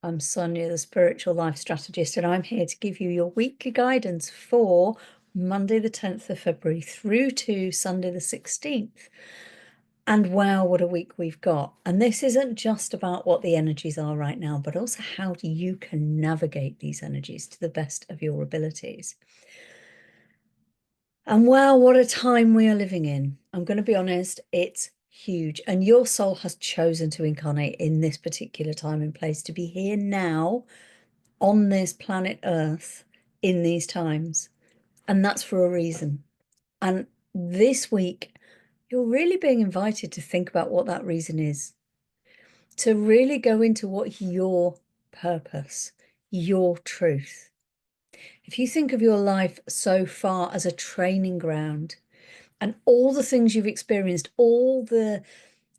I'm Sonia, the spiritual life strategist, and I'm here to give you your weekly guidance for Monday, the 10th of February through to Sunday, the 16th. And wow, what a week we've got. And this isn't just about what the energies are right now, but also how you can navigate these energies to the best of your abilities. And wow, what a time we are living in. I'm going to be honest, it's huge. And your soul has chosen to incarnate in this particular time and place to be here now on this planet Earth in these times. And that's for a reason. And this week, you're really being invited to think about what that reason is, to really go into what your purpose, your truth. If you think of your life so far as a training ground and all the things you've experienced, all the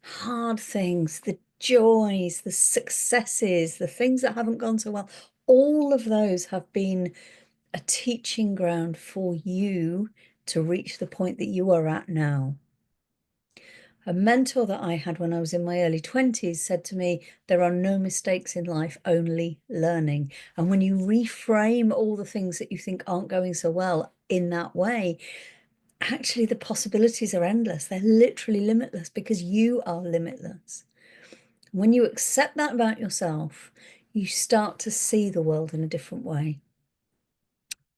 hard things, the joys, the successes, the things that haven't gone so well, all of those have been a teaching ground for you to reach the point that you are at now. A mentor that I had when I was in my early 20s said to me, there are no mistakes in life, only learning. And when you reframe all the things that you think aren't going so well in that way, actually the possibilities are endless. They're literally limitless because you are limitless. When you accept that about yourself, you start to see the world in a different way.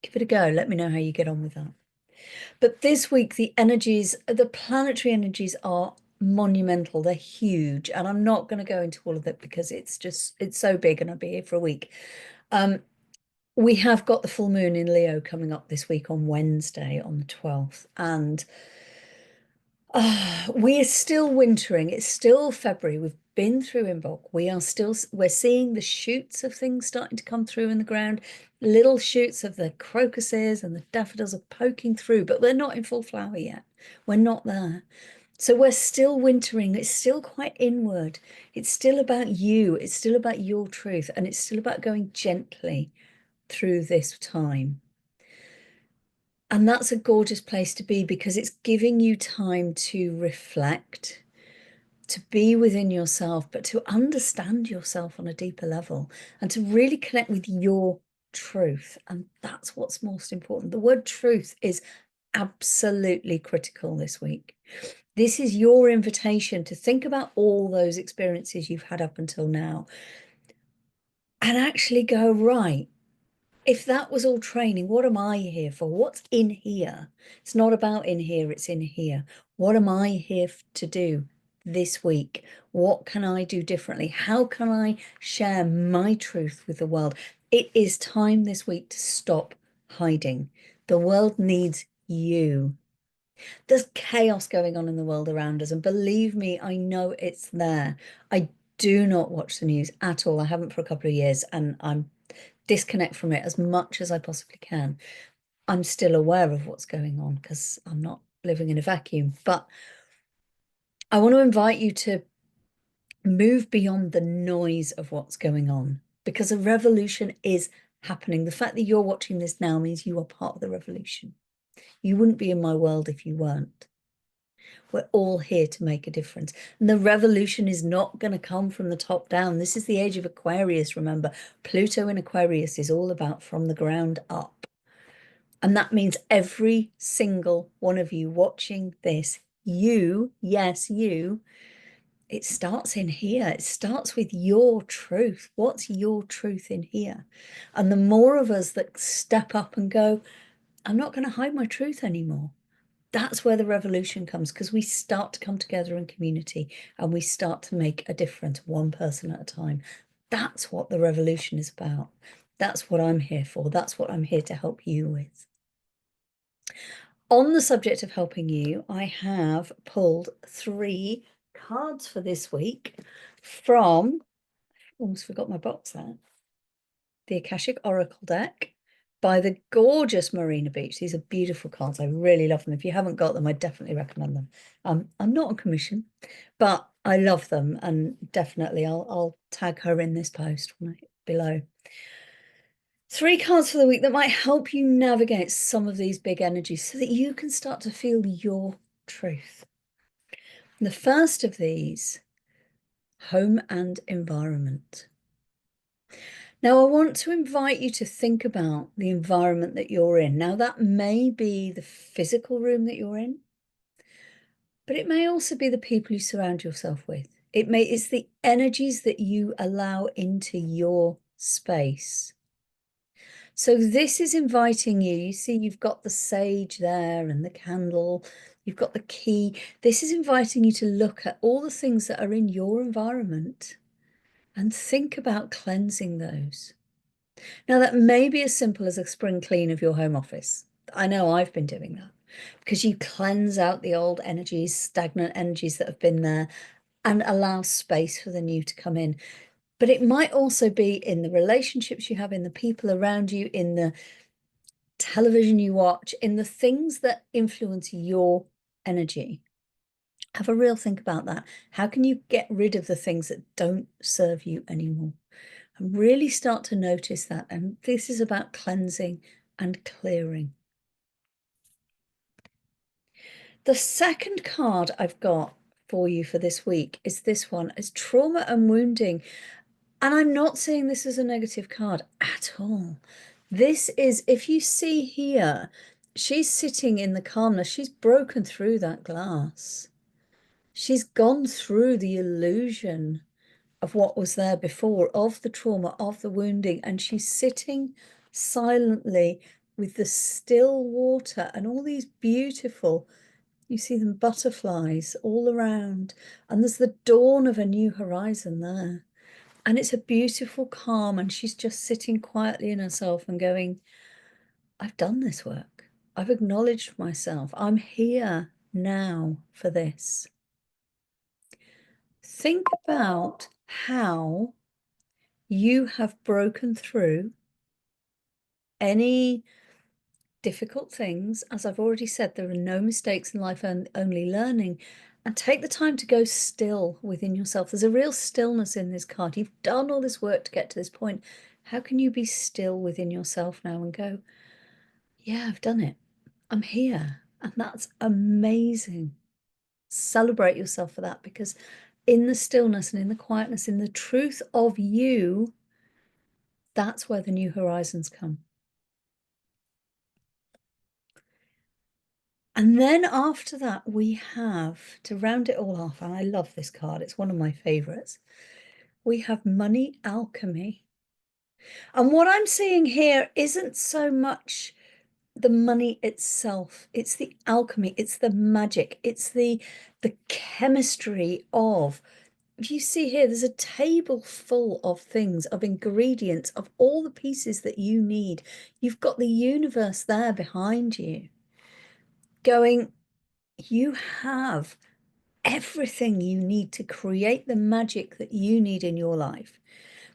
Give it a go. Let me know how you get on with that. But this week, the energies, the planetary energies are monumental. They're huge. And I'm not going to go into all of it because it's so big and I'll be here for a week. We have got the full moon in Leo coming up this week on Wednesday, on the 12th. And we're still wintering. It's still February. We've been through Imbolc. We're seeing the shoots of things starting to come through in the ground. Little shoots of the crocuses and the daffodils are poking through, but they're not in full flower yet. We're not there. So we're still wintering. It's still quite inward. It's still about you. It's still about your truth. And it's still about going gently through this time. And that's a gorgeous place to be because it's giving you time to reflect, to be within yourself, but to understand yourself on a deeper level and to really connect with your truth. And that's what's most important. The word truth is absolutely critical this week. This is your invitation to think about all those experiences you've had up until now and actually go, right, if that was all training, what am I here for? What's in here? It's not about in here, it's in here. What am I here to do this week? What can I do differently? How can I share my truth with the world? It is time this week to stop hiding. The world needs you. There's chaos going on in the world around us, and believe me, I know it's there. I do not watch the news at all. I haven't for a couple of years, and I'm disconnect from it as much as I possibly can. I'm still aware of what's going on because I'm not living in a vacuum, but I want to invite you to move beyond the noise of what's going on because a revolution is happening. The fact that you're watching this now means you are part of the revolution. You wouldn't be in my world if you weren't. We're all here to make a difference. And the revolution is not going to come from the top down. This is the age of Aquarius, remember. Pluto in Aquarius is all about from the ground up. And that means every single one of you watching this, you, yes, you, it starts in here. It starts with your truth. What's your truth in here? And the more of us that step up and go, I'm not going to hide my truth anymore. That's where the revolution comes because we start to come together in community and we start to make a difference one person at a time. That's what the revolution is about. That's what I'm here for. That's what I'm here to help you with. On the subject of helping you, I have pulled 3 cards for this week from, almost forgot my box there, the Akashic Oracle deck by the gorgeous Marina Beech. These are beautiful cards. I really love them. If you haven't got them, I definitely recommend them. I'm not on commission, but I love them, and definitely I'll tag her in this post below. 3 cards for the week that might help you navigate some of these big energies so that you can start to feel your truth. And the first of these, home and environment. Now, I want to invite you to think about the environment that you're in. Now, that may be the physical room that you're in, but it may also be the people you surround yourself with. It's the energies that you allow into your space. So this is inviting you. You see, you've got the sage there and the candle, you've got the key. This is inviting you to look at all the things that are in your environment and think about cleansing those. Now, that may be as simple as a spring clean of your home office. I know I've been doing that because you cleanse out the old energies, stagnant energies that have been there, and allow space for the new to come in. But it might also be in the relationships you have, in the people around you, in the television you watch, in the things that influence your energy. Have a real think about that. How can you get rid of the things that don't serve you anymore? And really start to notice that. And this is about cleansing and clearing. The second card I've got for you for this week is this one. It's trauma and wounding. And I'm not seeing this as a negative card at all. This is, if you see here, she's sitting in the calmness. She's broken through that glass. She's gone through the illusion of what was there before, of the trauma, of the wounding, and she's sitting silently with the still water and all these beautiful, you see them, butterflies all around, and there's the dawn of a new horizon there. And it's a beautiful calm, and she's just sitting quietly in herself and going, I've done this work. I've acknowledged myself. I'm here now for this. Think about how you have broken through any difficult things. As I've already said, there are no mistakes in life, and only learning. And take the time to go still within yourself. There's a real stillness in this card. You've done all this work to get to this point. How can you be still within yourself now and go, yeah, I've done it. I'm here. And that's amazing. Celebrate yourself for that, because in the stillness and in the quietness, in the truth of you, that's where the new horizons come. And then after that, we have, to round it all off, and I love this card, it's one of my favorites, we have money alchemy. And what I'm seeing here isn't so much the money itself, it's the alchemy, it's the magic, it's the chemistry of, if you see here, there's a table full of things, of ingredients, of all the pieces that you need. You've got the universe there behind you going, you have everything you need to create the magic that you need in your life.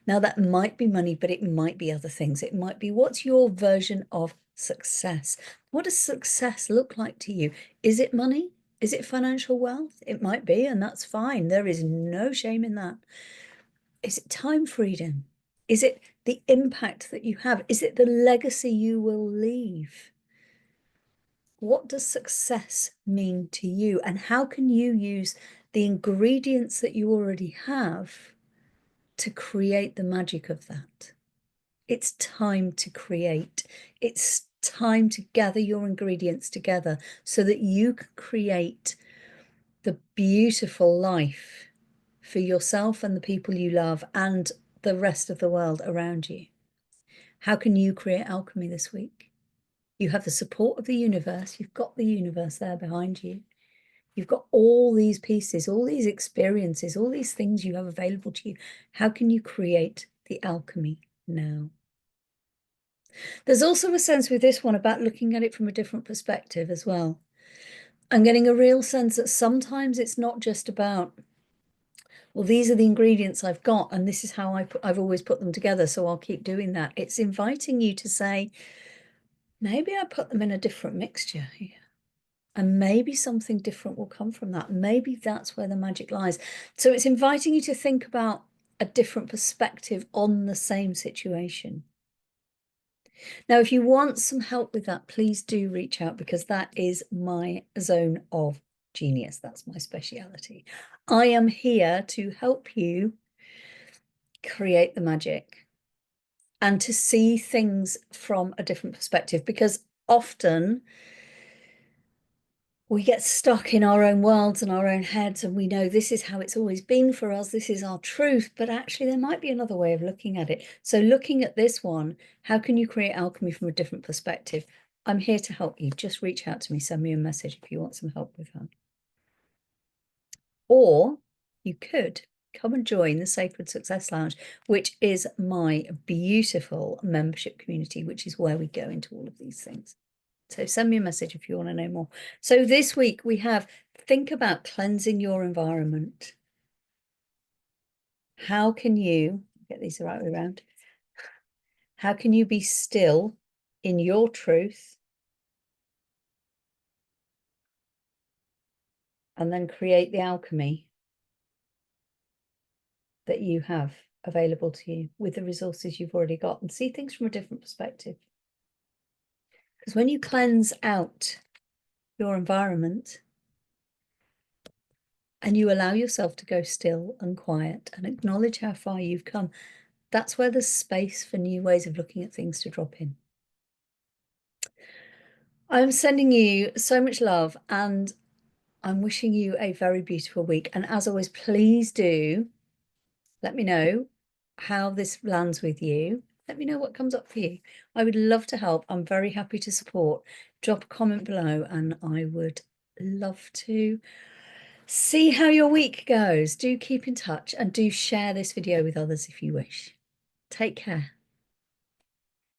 Now, that might be money, but it might be other things. It might be, what's your version of success? What does success look like to you? Is it money? Is it financial wealth? It might be, and that's fine. There is no shame in that. Is it time freedom? Is it the impact that you have? Is it the legacy you will leave? What does success mean to you? And how can you use the ingredients that you already have to create the magic of that? It's time to create. It's time to gather your ingredients together so that you can create the beautiful life for yourself and the people you love and the rest of the world around you. How can you create alchemy this week? You have the support of the universe. You've got the universe there behind you. You've got all these pieces, all these experiences, all these things you have available to you. How can you create the alchemy now? There's also a sense with this one about looking at it from a different perspective as well. I'm getting a real sense that sometimes it's not just about, well, these are the ingredients I've got, and this is how I've always put them together, so I'll keep doing that. It's inviting you to say, maybe I put them in a different mixture here. And maybe something different will come from that. Maybe that's where the magic lies. So it's inviting you to think about a different perspective on the same situation. Now, if you want some help with that, please do reach out, because that is my zone of genius. That's my speciality. I am here to help you create the magic. and to see things from a different perspective, because often we get stuck in our own worlds and our own heads, and we know this is how it's always been for us, this is our truth, but actually there might be another way of looking at it. So looking at this one, how can you create alchemy from a different perspective? I'm here to help you. Just reach out to me, send me a message if you want some help with that. Or you could come and join the Sacred Success Lounge, which is my beautiful membership community, which is where we go into all of these things. So send me a message if you want to know more. So this week we have, think about cleansing your environment. How can you, get these the right way around, how can you be still in your truth and then create the alchemy that you have available to you with the resources you've already got, and see things from a different perspective. Because when you cleanse out your environment and you allow yourself to go still and quiet and acknowledge how far you've come, that's where there's space for new ways of looking at things to drop in. I'm sending you so much love, and I'm wishing you a very beautiful week. And as always, please do let me know how this lands with you. Let me know what comes up for you. I would love to help. I'm very happy to support. Drop a comment below and I would love to see how your week goes. Do keep in touch and do share this video with others if you wish. Take care.